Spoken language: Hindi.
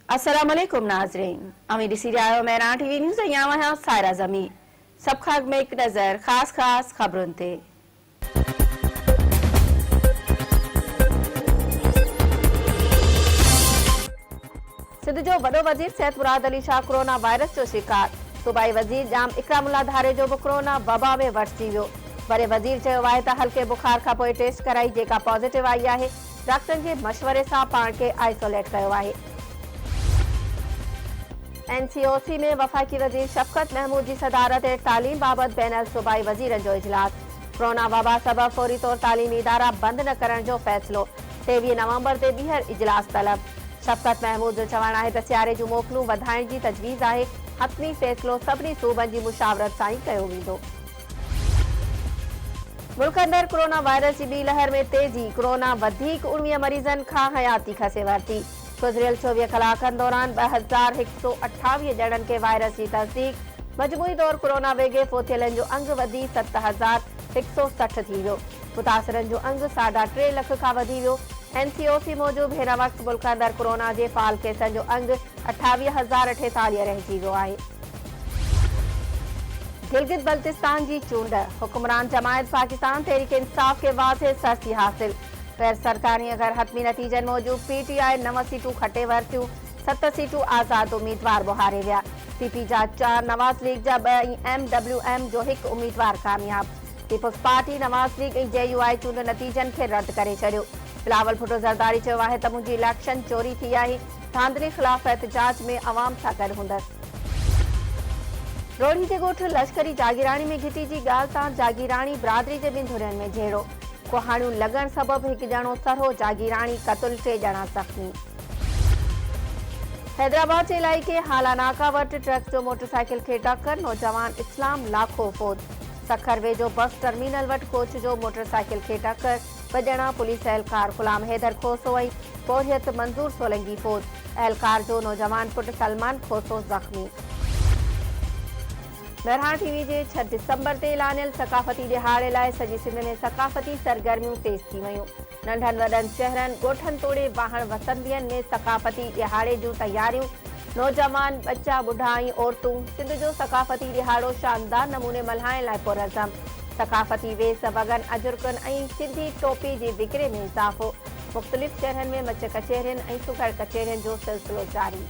अस्सलाम वालेकुम नाजरीन, अमीर सीरिया मैना टीवी न्यूज़ यहाँ सायरा जमी सब खाग में एक नजर खास खास खबरों ते। सिंध जो वडो वजीर सैयद मुराद अली शाह कोरोना वायरस जो शिकार। सूबाई वजीर जाम इकरामुल्लाह धारे जो कोरोना वबा में वरसी वियो। वरे वजीर चयो आहे त हल्के बुखार का पोइ टेस्ट कराई जेका पॉजिटिव आई है डॉक्टर के मशवरे से पाण के आइसोलेट कयो आहे। NCOC में वफाकी वजीर शफकत महमूद की सदारत तालीम बाबत बैनल सूबाई वजीरन जो इजलास। कोरोना वबा सबब फौरी तौर तालीमी इदारा बंद न करण जो फैसलो। 23 नवंबर ते ॿीहर इजलास तलब। शफकत महमूद जो चवण है त सियारे जूं मोकलूं वधाइण की तजवीज़ है। हतमी फैसलो सभिनी सूबनि की मुशावरत सां ई कयो वेंदो। मुल्क अंदर कोरोना वायरस की ॿी लहर में तेजी। कोरोना वधीक 19 मरीजन खां हयाती खसे वरती। गुज़रियल 24 कलाकनि दौरान 2128 ॼणनि के वायरस की तस्दीक। मजमूई तौर कोरोना वेगे फोथियलनि जो अंग वधी 7160 थी वियो। मुतासिरनि जो अंग 3.5 लख खां वधी वियो। NCOC मूजिब हिन वक्त मुल्क अंदर कोरोना के फाल केसनि जो अंग 28,048 रहिजी वियो आहे। गिलगित बल्तिस्तान की चूंड। हुक्मरान जमायत पाकिस्तान तहरीक इंसाफ के वाज़े सरसी हासिल। गैर सरकारी गैर हतमी नतीजन मूजिब PTI 9 सीटूं खटे वरतियूं। 7 सीटूं आज़ाद उम्मीदवार बुहारे विया। CP जा 4, नवाज़ लीग जा 2 ऐं MWM जो 1 उम्मीदवार कामयाब। पीपल्स पार्टी, नवाज़ लीग ऐं JUI चूंड नतीजन के रद्द करे छॾियो। बिलावल भुट्टो ज़रदारी चयो आहे त मुंहिंजी इलेक्शन चोरी थी आहे। धांधली ख़िलाफ़ एहतजाज में अवाम सां गॾु हूंदसि। रोड़ी जे ॻोठ लश्करी जागीराणी में घिटी जी ॻाल्हि तां जागीराणी बिरादरी जे 2 धुरियुनि में झेड़ो। कोहाणियूं लॻण सबब 1 ॼणो सरहो जागीराणी क़तल 3 ॼणा ज़ख़्मी। हैदराबाद जे इलाइक़े हालानाका वटि ट्रक जो मोटरसाइकिल खे टक्कर। नौजवान इस्लाम लाखो फौत। सखर वेझो बस टर्मिनल वटि कोच जो मोटरसाइकिल खे टक्कर। 2 ॼणा पुलिस एहलकार गुलाम हैदर खोसो ऐं बोरियत मंज़ूर सोलंगी फौत। एहलकार जो नौजवान पुट सलमान खोसो ज़ख़्मी। बहरान टीवी जे 6 दिसंबर ते ऐलानियल सकाफ़ती दिहाड़े लाइ सॼी सिंध में सकाफ़ती सरगर्मियूं तेज़ थी वियूं। नंढनि वॾनि शहरनि ॻोठनि तोड़े वाहण वसंदियनि में सकाफ़ती दिहाड़े जूं तयारियूं। नौजवान, बच्चा, बुढ़ा ऐं औरतूं सिंध जो सकाफ़ती दिहाड़ो शानदार नमूने मल्हाइण लाइ पुरज़म। सकाफ़ती वेस, वॻनि, अजुर्कनि ऐं सिंधी टोपी जी विकिरे में इज़ाफ़ो। मुख़्तलिफ़ शहरनि में मच कचहरियुनि ऐं सुघड़ कचहरियुनि जो सिलसिलो जारी।